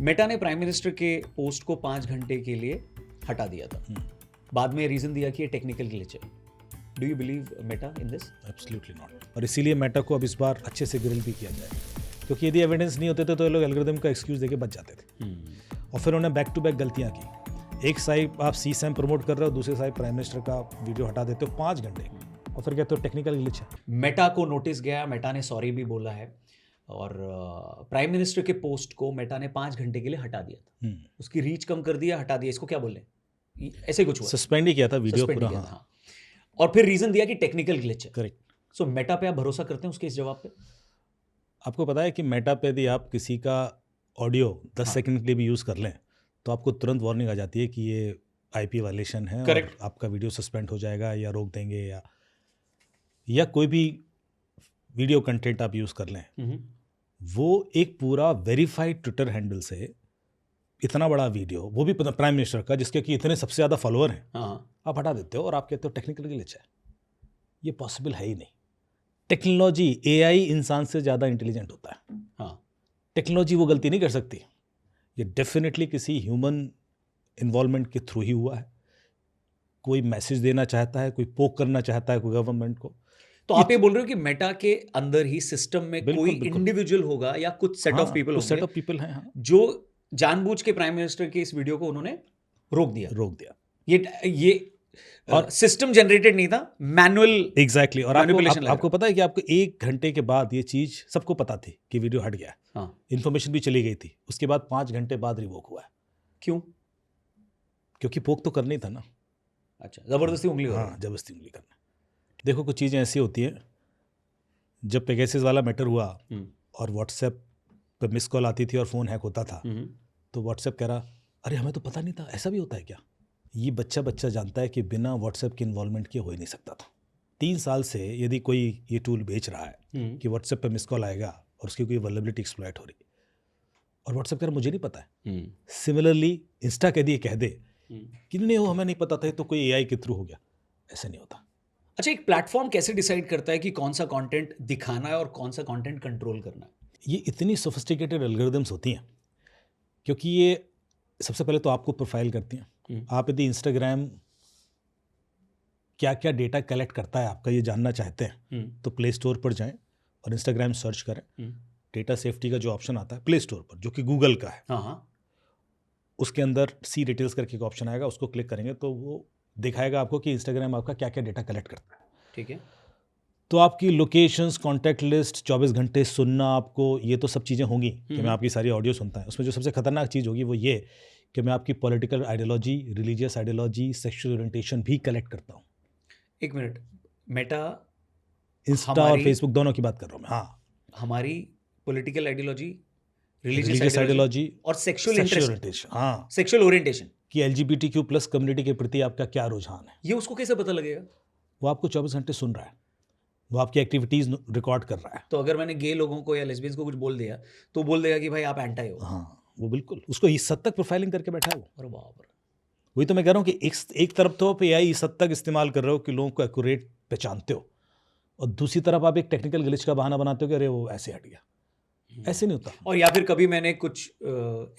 Meta ने prime minister के post को 5 घंटे के लिए हटा दिया था। बाद में रीजन दिया कि ये टेक्निकल ग्लिच है। Do you believe Meta in this? Absolutely not. और इसीलिए मेटा को अब इस बार अच्छे से ग्रिल भी किया जाए, क्योंकि यदि एविडेंस नहीं होते थे तो ये लोग एल्गोरिदम का एक्सक्यूज देके बच जाते थे। और फिर उन्होंने बैक टू बैक गलतियां की। एक साइड आप सीसैम प्रमोट कर रहे हो, दूसरे साइड प्राइम मिनिस्टर का वीडियो हटा देते हो 5 घंटे, और फिर कहते हो टेक्निकल ग्लिच है। मेटा को नोटिस गया, मेटा ने सॉरी भी बोला है, और प्राइम मिनिस्टर के पोस्ट को मेटा ने 5 घंटे के लिए हटा दिया था। उसकी रीच कम कर दिया, हटा दिया, इसको क्या बोले, ऐसे कुछ हुआ, सस्पेंड ही किया था वीडियो पूरा। हाँ। और फिर रीजन दिया कि टेक्निकल ग्लिच है। करेक्ट। सो मेटा पे आप भरोसा करते हैं उसके इस जवाब पे? आपको पता है कि मेटा पे यदि आप किसी का ऑडियो 10 सेकंड के लिए भी यूज़ कर लें तो आपको तुरंत वार्निंग आ जाती है कि ये आईपी वायलेशन है। Correct. और आपका वीडियो सस्पेंड हो जाएगा या रोक देंगे, या कोई भी वीडियो कंटेंट आप यूज़ कर लें, वो एक पूरा वेरीफाइड ट्विटर हैंडल से इतना बड़ा वीडियो, वो भी प्राइम मिनिस्टर का, जिसके कि इतने सबसे ज़्यादा फॉलोअर हैं, आप हटा देते हो और आप कहते हो टेक्निकल ग्लिच है। ये पॉसिबल है ही नहीं। टेक्नोलॉजी, एआई इंसान से ज़्यादा इंटेलिजेंट होता है। हाँ। टेक्नोलॉजी वो गलती नहीं कर सकती। ये डेफिनेटली किसी ह्यूमन इन्वॉल्वमेंट के थ्रू ही हुआ है। कोई मैसेज देना चाहता है, कोई पोक करना चाहता है कोई गवर्नमेंट को। तो आप ये बोल रहे हो कि मेटा के अंदर ही सिस्टम में कोई इंडिविजुअल होगा या कुछ सेट ऑफ पीपल होंगे, सेट ऑफ पीपल हैं, हाँ, जो जानबूझ के प्राइम मिनिस्टर के इस वीडियो को उन्होंने रोक दिया। ये और सिस्टम जनरेटेड नहीं था, मैनुअल। एग्जैक्टली। और आपको पता है कि आपको 1 घंटे के बाद ये चीज सबको पता थी कि वीडियो हट गया। हाँ। इन्फॉर्मेशन भी चली गई थी। उसके बाद 5 घंटे बाद रिवोक हुआ है। क्यों? क्योंकि पोक तो करना ही था ना। अच्छा, जबरदस्ती उंगली। हाँ, जबरदस्ती उंगली करना। देखो, कुछ चीज़ें ऐसी होती हैं, जब पेगासस वाला मैटर हुआ और व्हाट्सएप पे मिस कॉल आती थी और फ़ोन हैक होता था, तो व्हाट्सएप कह रहा, अरे हमें तो पता नहीं था, ऐसा भी होता है क्या? ये बच्चा जानता है कि बिना व्हाट्सएप के इन्वॉल्वमेंट के हो ही नहीं सकता था। 3 साल से यदि कोई ये टूल बेच रहा है कि व्हाट्सएप पे मिस कॉल आएगा और उसकी कोई वल्नरेबिलिटी एक्सप्लॉइट हो रही, और व्हाट्सएप कह रहा मुझे नहीं पता है। सिमिलरली इंस्टा कह दिए, कह दे कि नहीं हो, हमें नहीं पता था, तो कोई एआई के थ्रू हो गया, ऐसा नहीं होता। अच्छा, एक प्लेटफॉर्म कैसे डिसाइड करता है कि कौन सा कंटेंट दिखाना है और कौन सा कंटेंट कंट्रोल करना है? ये इतनी सोफिस्टिकेटेड एल्गोरिदम्स होती हैं, क्योंकि ये सबसे पहले तो आपको प्रोफाइल करती हैं। आप यदि इंस्टाग्राम क्या क्या डेटा कलेक्ट करता है आपका ये जानना चाहते हैं, तो प्ले स्टोर पर जाएं और इंस्टाग्राम सर्च करें। डेटा सेफ्टी का जो ऑप्शन आता है प्ले स्टोर पर, जो कि गूगल का है, उसके अंदर सी डिटेल्स करके एक ऑप्शन आएगा, उसको क्लिक करेंगे तो वो दिखाएगा आपको कि इंस्टाग्राम आपका क्या क्या डेटा कलेक्ट करता है। ठीक है। तो आपकी लोकेशंस, कॉन्टैक्ट लिस्ट, 24 घंटे सुनना आपको, ये तो सब चीज़ें होंगी कि मैं आपकी सारी ऑडियो सुनता है। उसमें जो सबसे खतरनाक चीज़ होगी वो ये कि मैं आपकी political ideology, religious ideology, sexual orientation भी कलेक्ट करता हूँ। एक मिनट, मेटा, इंस्टा और फेसबुक दोनों की बात कर रहा हूँ मैं। हाँ, हमारी पॉलिटिकल आइडियोलॉजी, रिलीजियस आइडियोलॉजी और सेक्सुअल ओरिएंटेशन, हाँ, सेक्सुअल ओरिएंटेशन कि LGBTQ+ कम्युनिटी के प्रति आपका क्या रुझान है, ये उसको कैसे पता लगेगा? वो आपको 24 घंटे सुन रहा है, वो आपकी एक्टिविटीज रिकॉर्ड कर रहा है। तो अगर मैंने गे लोगों को या लेस्बियंस को कुछ बोल दिया तो बोल देगा कि भाई आप एंटी हो। हाँ, वो बिल्कुल उसको इस हद तक प्रोफाइलिंग करके बैठा है वो। अरे बाप रे। वही तो मैं कह रहा हूँ कि एक तरफ तो आप एआई इस हद तक इस्तेमाल कर रहे हो कि लोगों को एक्यूरेट पहचानते हो, और दूसरी तरफ आप एक टेक्निकल ग्लिच का बहाना बनाते हो कि अरे वो ऐसे हट गया। ऐसे नहीं होता। और या फिर कभी मैंने कुछ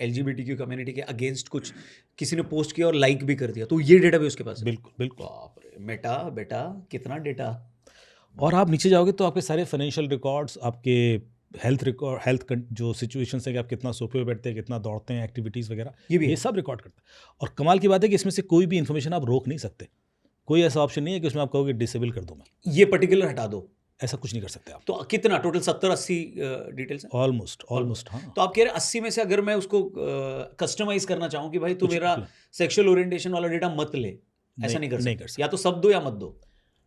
LGBTQ कम्युनिटी के अगेंस्ट कुछ किसी ने पोस्ट किया और लाइक भी कर दिया, तो ये डेटा भी उसके पास है। बिल्कुल बिल्कुल। बाप रे, मेटा बेटा कितना डेटा। और आप नीचे जाओगे तो आपके सारे फाइनेंशियल रिकॉर्ड्स, आपके हेल्थ रिकॉर्ड, हेल्थ जो सिचुएशन है कि आप कितना सोफे पे बैठते हैं, कितना दौड़ते हैं, एक्टिविटीज़ वगैरह, ये सब रिकॉर्ड करता है। और कमाल की बात है कि इसमें से कोई भी इन्फॉर्मेशन आप रोक नहीं सकते। कोई ऐसा ऑप्शन नहीं है कि उसमें आप कहोगे डिसेबल कर दो, मैं ये पर्टिकुलर हटा दो, ऐसा कुछ नहीं कर सकते आप। तो कितना टोटल 70-80 डिटेल्स है? ऑलमोस्ट हाँ। तो आप कह रहे 80 में से अगर मैं उसको कस्टमाइज करना चाहूँ कि भाई तू मेरा सेक्सुअल ओरिएंटेशन वाला डेटा मत ले, ऐसा नहीं कर सकते। या तो सब दो या मत दो।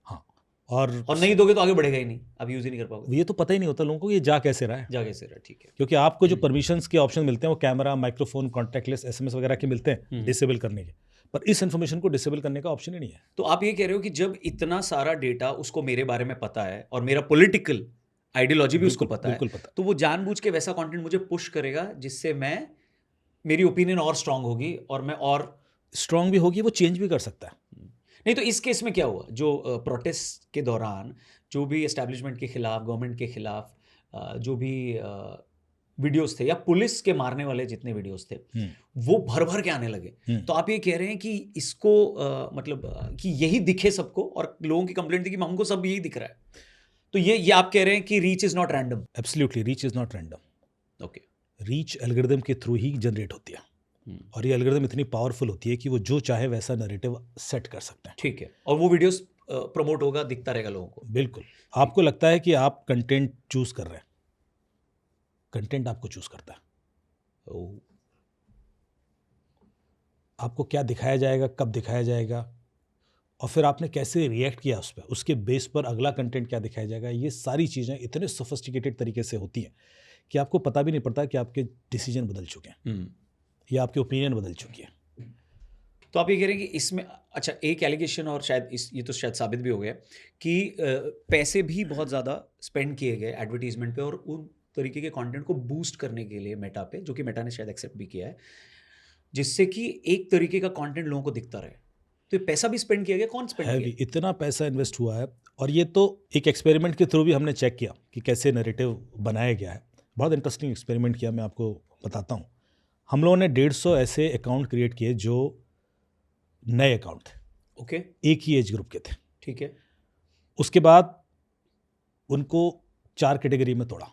हाँ, और नहीं दोगे तो आगे बढ़ेगा ही नहीं, आप यूज ही नहीं कर पाओगे। ये तो पता ही नहीं होता लोगों को ये जा कैसे रहा है। ठीक है। क्योंकि आपको जो परमिशंस के ऑप्शन मिलते हैं वो camera, microphone, contact list, SMS वगैरह के मिलते हैं डिसेबल करने के, पर इस इन्फॉर्मेशन को डिसेबल करने का ऑप्शन ही नहीं है। तो आप ये कह रहे हो कि जब इतना सारा डेटा उसको मेरे बारे में पता है और मेरा पॉलिटिकल आइडियोलॉजी भी उसको पता है, तो वो जानबूझ के वैसा कंटेंट मुझे पुश करेगा जिससे मेरी ओपिनियन और स्ट्रांग होगी, और मैं और स्ट्रांग भी होगी, वो चेंज भी कर सकता है। नहीं तो इस केस में क्या हुआ, जो प्रोटेस्ट के दौरान जो भी एस्टैब्लिशमेंट के खिलाफ, गवर्नमेंट के खिलाफ जो भी वीडियोस थे या पुलिस के मारने वाले जितने वीडियोस थे वो भर भर के आने लगे। तो आप ये कह रहे हैं कि इसको कि यही दिखे सबको, और लोगों की कंप्लेंट थी कि हमको सब यही दिख रहा है, तो ये आप कह रहे हैं कि reach is not random? Absolutely, reach is not random. Okay, reach algorithm के थ्रू ही जनरेट होती है, और ये एल्गोरिदम इतनी पावरफुल होती है कि वो जो चाहे वैसा नैरेटिव सेट कर सकते हैं। ठीक है, और वो वीडियोस प्रमोट होगा, दिखता रहेगा लोगों को। बिल्कुल। आपको लगता है कि आप कंटेंट चूज कर रहे हैं, कंटेंट आपको चूज करता है। आपको क्या दिखाया जाएगा, कब दिखाया जाएगा, और फिर आपने कैसे रिएक्ट किया उस पर, उसके बेस पर अगला कंटेंट क्या दिखाया जाएगा। ये सारी चीज़ें इतने सोफिस्टिकेटेड तरीके से होती हैं कि आपको पता भी नहीं पड़ता कि आपके डिसीजन बदल चुके हैं या आपके ओपिनियन बदल चुकी है। तो आप ये कह रहे हैं कि इसमें, अच्छा, एक एलिगेशन और शायद ये तो शायद साबित भी हो गया कि पैसे भी बहुत ज़्यादा स्पेंड किए गए एडवर्टीजमेंट पे और उन तरीके के कंटेंट को बूस्ट करने के लिए मेटा पे, जो कि मेटा ने शायद एक्सेप्ट भी किया है, जिससे कि एक तरीके का कंटेंट लोगों को दिखता रहे। तो ये पैसा भी स्पेंड किया गया, कौन स्पेंड किया? इतना पैसा इन्वेस्ट हुआ है, और ये तो एक एक्सपेरिमेंट के थ्रू भी हमने चेक किया कि कैसे नैरेटिव बनाया गया है। बहुत इंटरेस्टिंग एक्सपेरिमेंट किया, मैं आपको बताता हूँ। हम लोगों ने 150 ऐसे अकाउंट क्रिएट किए जो नए अकाउंट थे, ओके, एक ही एज ग्रुप के थे। ठीक है। उसके बाद उनको 4 कैटेगरी में तोड़ा,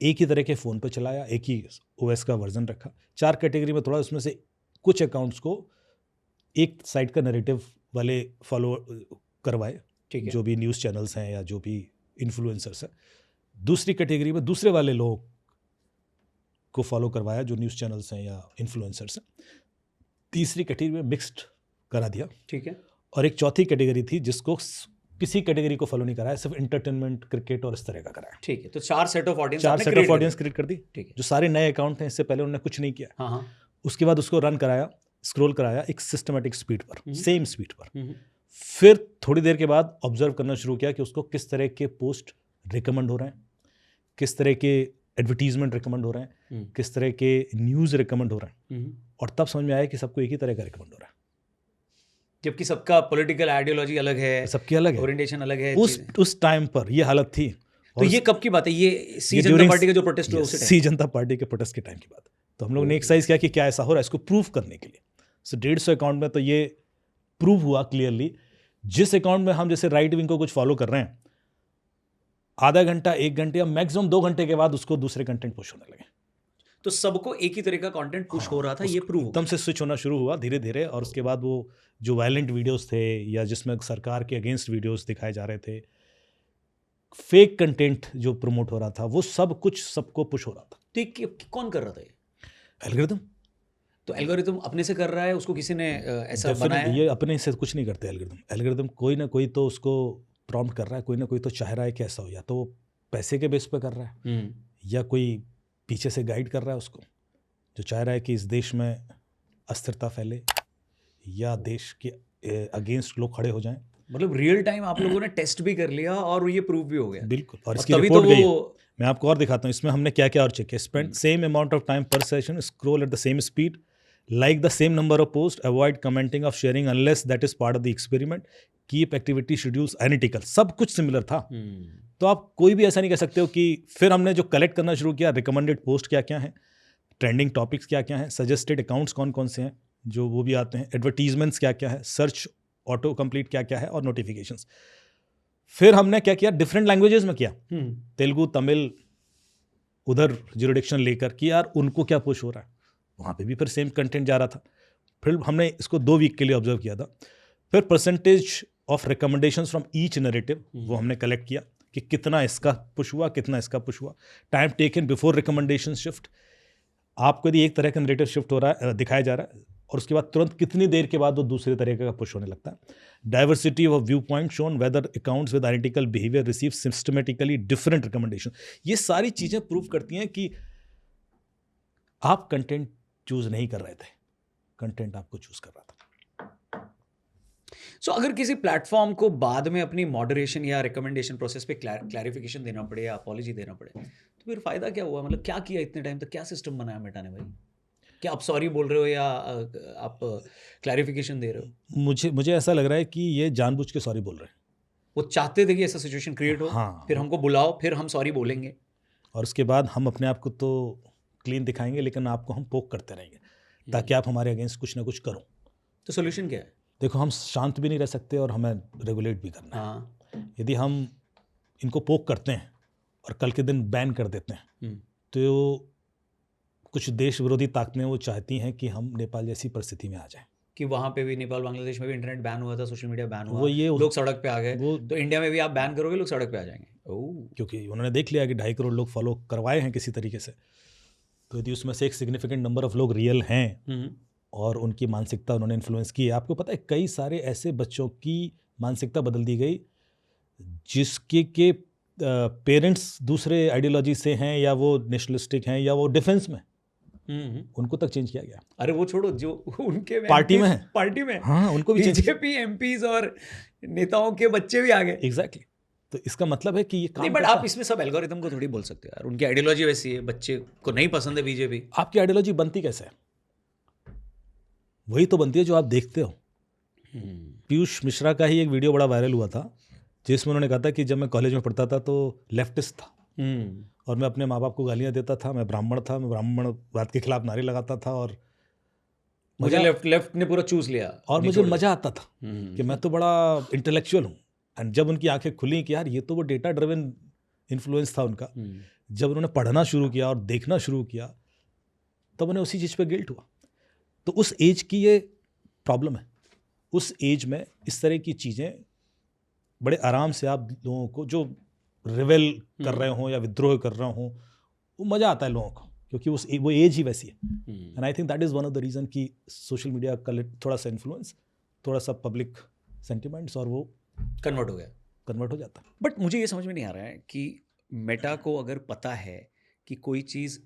एक ही तरह के फ़ोन पर चलाया, एक ही ओएस का वर्जन रखा, 4 कैटेगरी में तोड़ा। उसमें से कुछ अकाउंट्स को एक साइड का नैरेटिव वाले फॉलो करवाए, ठीक है, जो भी न्यूज़ चैनल्स हैं या जो भी इन्फ्लुएंसर्स हैं। दूसरी कैटेगरी में दूसरे वाले लोगों को फॉलो करवाया, जो न्यूज़ चैनल्स हैं या इन्फ्लुएंसर्स हैं। तीसरी कैटेगरी में मिक्स्ड करा दिया, ठीक है, और एक चौथी कैटेगरी थी जिसको किसी कैटेगरी को फॉलो नहीं कराया, सिर्फ एंटरटेनमेंट, क्रिकेट और इस तरह का कराया। ठीक है। तो 4 set of audience, 4 set of audience create कर दी। ठीक है, जो सारे नए अकाउंट हैं, इससे पहले उन्होंने कुछ नहीं किया। हाँ हाँ, उसके बाद उसको रन कराया, स्क्रॉल कराया एक सिस्टमेटिक स्पीड पर, सेम स्पीड पर। फिर थोड़ी देर के बाद ऑब्जर्व करना शुरू किया कि उसको किस तरह के पोस्ट रिकमेंड हो रहे हैं, किस तरह के एडवर्टीजमेंट रिकमेंड हो रहे हैं, किस तरह के न्यूज़ रिकमेंड हो रहे हैं, और तब समझ में आया कि सबको एक ही तरह का रिकमेंड हो रहा है, जबकि सबका पॉलिटिकल आइडियोलॉजी अलग है, सबकी अलग है, ओरिएंटेशन अलग है। उस टाइम पर ये हालत थी। तो ये कब की बात है? ये सी जनता पार्टी का जो प्रोटेस्ट हुआ, उसी टाइम? सी जनता पार्टी के प्रोटेस्ट के टाइम की बात। तो हम लोग ने एक्सरसाइज किया कि क्या ऐसा हो रहा है, इसको प्रूव करने के लिए। सो 150 अकाउंट में तो ये प्रूव हुआ क्लियरली। जिस अकाउंट में हम जैसे राइट विंग को कुछ फॉलो कर रहे हैं, आधा घंटा, 1 घंटे या मैक्सिमम 2 घंटे के बाद उसको दूसरे कंटेंट पुश होने लगे। तो सबको एक ही तरह का कंटेंट पुश हो रहा था, ये प्रूव एकदम से स्विच होना शुरू हुआ धीरे धीरे। और उसके बाद वो जो वायलेंट वीडियोस थे या जिसमें सरकार के अगेंस्ट वीडियोस दिखाए जा रहे थे, फेक कंटेंट जो प्रमोट हो रहा था, वो सब कुछ सबको पुश हो रहा था। तो कौन कर रहा था ये? एल्गोरिथम। तो एल्गोरिथम अपने से कर रहा है, उसको किसी ने ऐसा बनाया है? ये अपने से कुछ नहीं करते एल्गोरिथम कोई ना कोई तो उसको प्रॉम्प्ट कर रहा है, कोई ना कोई तो चाह रहा है कि ऐसा हो। या तो वो पैसे के बेस पर कर रहा है, या कोई पीछे से गाइड कर रहा है उसको, जो चाह रहा है कि इस देश में अस्थिरता फैले या देश के अगेंस्ट लोग खड़े हो जाएं। मतलब रियल टाइम आप लोगों ने टेस्ट भी कर लिया और ये प्रूव भी हो गया। बिल्कुल, और इसकी रिपोर्ट गई। मैं आपको और दिखाता हूँ इसमें हमने क्या क्या और चेक किया। Spend same amount of time per session, scroll at the same speed, like the same number of post, avoid commenting of sharing unless that is part of the experiment, keep activity schedules analytical. सब कुछ similar था। तो आप कोई भी ऐसा नहीं कह सकते हो कि फिर हमने जो कलेक्ट करना शुरू किया, रिकमेंडेड पोस्ट क्या क्या हैं, ट्रेंडिंग टॉपिक्स क्या क्या हैं, सजेस्टेड अकाउंट्स कौन कौन से हैं जो वो भी आते हैं, एडवर्टीजमेंट्स क्या क्या है, सर्च ऑटो कंप्लीट क्या क्या है, और नोटिफिकेशंस। फिर हमने क्या किया, डिफरेंट लैंग्वेजेस में किया, तेलुगु, तमिल, उधर जुरिडिक्शन लेकर कि यार उनको क्या पुश हो रहा है, वहाँ पे भी फिर सेम कंटेंट जा रहा था। फिर हमने इसको 2 वीक के लिए ऑब्जर्व किया था। फिर percentage of recommendations from each narrative वो हमने कलेक्ट किया कि कितना इसका पुश हुआ, कितना इसका पुश हुआ, time taken before recommendation shift. आपको यदि एक तरह का नैरेटिव शिफ्ट हो रहा है, दिखाया जा रहा है, और उसके बाद तुरंत कितनी देर के बाद वो दूसरे तरीके का पुश होने लगता है। Diversity of view point shown, whether accounts with identical behaviour receive systematically different recommendation. ये सारी चीज़ें प्रूव करती हैं कि आप कंटेंट चूज नहीं कर रहे थे, कंटेंट आपको चूज कर रहा था। सो अगर किसी प्लेटफॉर्म को बाद में अपनी मॉडरेशन या रिकमेंडेशन प्रोसेस पे क्लैरिफिकेशन देना पड़े या अपॉलॉजी देना पड़े, तो फिर फायदा क्या हुआ? मतलब क्या किया इतने टाइम तक, क्या सिस्टम बनाया मेटा ने भाई? क्या आप सॉरी बोल रहे हो या आप क्लैरिफिकेशन दे रहे हो? मुझे ऐसा लग रहा है कि ये जानबूझ के सॉरी बोल रहे हैं। वो चाहते थे कि ऐसा सिचुएशन क्रिएट हो, हाँ, फिर हमको बुलाओ, फिर हम सॉरी बोलेंगे। और उसके बाद हम अपने आप को तो क्लीन दिखाएंगे, लेकिन आपको हम पोक करते रहेंगे ताकि आप हमारे अगेंस्ट कुछ ना कुछ करो। तो सोल्यूशन क्या है? देखो, हम शांत भी नहीं रह सकते और हमें रेगुलेट भी करना है। हाँ। यदि हम इनको पोक करते हैं और कल के दिन बैन कर देते हैं, तो कुछ देश विरोधी ताकतें वो चाहती हैं कि हम नेपाल जैसी परिस्थिति में आ जाएं कि वहाँ पे भी, नेपाल बांग्लादेश में भी इंटरनेट बैन हुआ था, सोशल मीडिया बैन हुआ, लोग सड़क पे आ गए, तो इंडिया में भी आप बैन करोगे, लोग सड़क पे आ जाएंगे। क्योंकि उन्होंने देख लिया कि 2.5 करोड़ लोग फॉलो करवाए हैं किसी तरीके से, तो यदि उसमें से एक सिग्निफिकेंट नंबर ऑफ लोग रियल हैं और उनकी मानसिकता उन्होंने इन्फ्लुएंस की है। आपको पता है कई सारे ऐसे बच्चों की मानसिकता बदल दी गई जिसके के पेरेंट्स दूसरे आइडियोलॉजी से हैं, या वो नेशनलिस्टिक हैं, या वो डिफेंस में, उनको तक चेंज किया गया। अरे वो छोड़ो, जो उनके पार्टी में है, पार्टी में, हाँ, उनको भी बीजेपी एमपीज और नेताओं के बच्चे भी आ गए। एग्जैक्टली। तो इसका मतलब है कि ये काम नहीं, बट आप इसमें सब एल्गोरिथम को थोड़ी बोल सकते हो यार, उनकी आइडियोलॉजी वैसी है, बच्चे को नहीं पसंद है बीजेपी। आपकी आइडियोलॉजी बनती कैसे है? वही तो बनती है जो आप देखते हो। पीयूष मिश्रा का ही एक वीडियो बड़ा वायरल हुआ था जिसमें उन्होंने कहा था कि जब मैं कॉलेज में पढ़ता था तो लेफ्टिस्ट था और मैं अपने माँ बाप को गालियाँ देता था, मैं ब्राह्मण था, मैं ब्राह्मणवाद के खिलाफ नारे लगाता था और मुझे लेफ्ट ने पूरा चूस लिया और मुझे मजा आता था कि मैं तो बड़ा इंटेलेक्चुअल हूँ। एंड जब उनकी आंखें खुली कि यार ये तो वो डेटा ड्रिवन इन्फ्लुएंस था उनका, जब उन्होंने पढ़ना शुरू किया और देखना शुरू किया तब उन्हें उसी चीज़ पे गिल्ट हुआ। तो उस एज की ये प्रॉब्लम है। उस एज में इस तरह की चीज़ें बड़े आराम से आप लोगों को जो रिवेल कर रहे हों या विद्रोह कर रहे हों, वो मज़ा आता है लोगों को, क्योंकि वो एज ही वैसी है। And I think that is one of the reason कि सोशल मीडिया का थोड़ा सा इन्फ्लुएंस, थोड़ा सा पब्लिक सेंटिमेंट्स, और वो कन्वर्ट हो जाता है। बट मुझे ये समझ में नहीं आ रहा है कि मेटा को अगर पता है कि कोई चीज़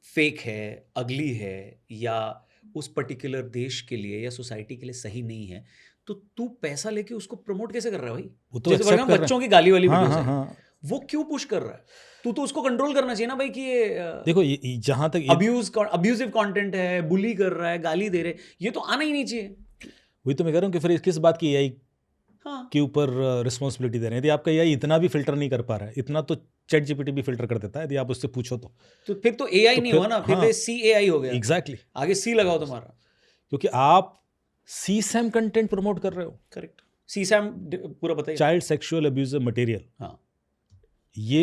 फेक है, अगली है, या उस पर्टिकुलर देश के लिए या सोसाइटी के लिए सही नहीं है, तो तू पैसा लेके उसको प्रमोट कैसे कर रहा है भाई? वो तो जैसे बच्चों की गाली वाली वीडियोस है, हाँ। वो क्यों पुश कर रहा है? तू तो उसको कंट्रोल करना चाहिए ना भाई कि ये देखो, जहां तक अब्यूजिव कंटेंट है, बुली कर रहा है, गाली दे रहे, ये तो आना ही नहीं चाहिए। वही तो मैं कह रहा हूँ कि फिर किस बात की एआई के ऊपर रिस्पॉन्सिबिलिटी दे रहे हैं? यदि आपका एआई इतना भी फिल्टर नहीं कर पा रहा है, इतना तो चैट जीपीटी भी फिल्टर कर देता है, यदि आप उससे पूछो तो फिर तो एआई नहीं हुआ ना, फिर तो सीएआई हो गया। एग्जैक्टली। आगे सी लगाओ तुम्हारा, क्योंकि आप सीसैम कंटेंट प्रमोट कर रहे हो। करेक्ट। सीसैम पूरा बताइए। Child sexual abusive material. हाँ, ये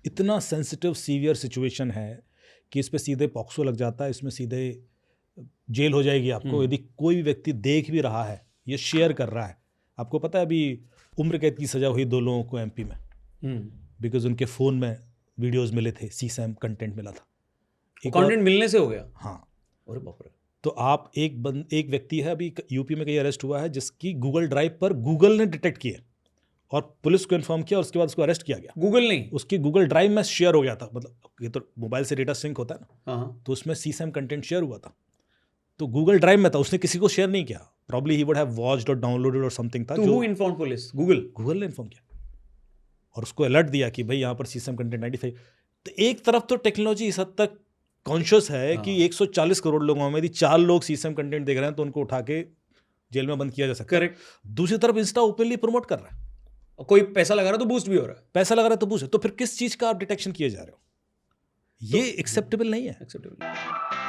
इतना सेंसिटिव सीवियर सिचुएशन है कि इस पे सीधे पॉक्सो लग जाता है, इसमें सीधे जेल हो जाएगी आपको। यदि कोई भी व्यक्ति देख भी रहा है, ये शेयर कर रहा है, आपको पता है अभी उम्र कैद की सजा हुई 2 लोगों को एमपी में, बिकॉज उनके फ़ोन में वीडियोस मिले थे, सीसैम कंटेंट मिला था। कंटेंट मिलने से हो गया? हाँ। अरे बाप रे। तो आप एक व्यक्ति है अभी यूपी में कहीं अरेस्ट हुआ है जिसकी गूगल ड्राइव पर गूगल ने डिटेक्ट किया और पुलिस को इन्फॉर्म किया और उसके बाद उसको अरेस्ट किया गया। गूगल नहीं, उसकी गूगल ड्राइव में शेयर हो गया था, मतलब ये तो मोबाइल से डेटा सिंक होता है ना, हाँ, तो उसमें सीसैम कंटेंट शेयर हुआ था, तो गूगल ड्राइव में था, उसने किसी को शेयर नहीं किया। Probably he would have watched और डाउनलोडेड और समथिंग था। जो इन्फॉर्म पुलिस? गूगल ने इन्फॉर्म किया और उसको अलर्ट दिया कि भाई यहाँ पर सीसैम कंटेंट 95। तो एक तरफ तो टेक्नोलॉजी इस हद तक कॉन्शियस है कि 140 करोड़ लोगों में यदि 4 लोग सीसैम कंटेंट देख रहे हैं तो उनको उठा के जेल में बंद किया जा सकता है। करेक्ट। दूसरी तरफ इंस्टा ओपनली प्रमोट कर रहा है, कोई पैसा लगा रहा है तो बूस्ट भी हो रहा है। पैसा लगा रहा है तो बूस्ट है, तो फिर किस चीज का आप डिटेक्शन किए जा रहे हो? ये एक्सेप्टेबल नहीं है। एक्सेप्टेबल।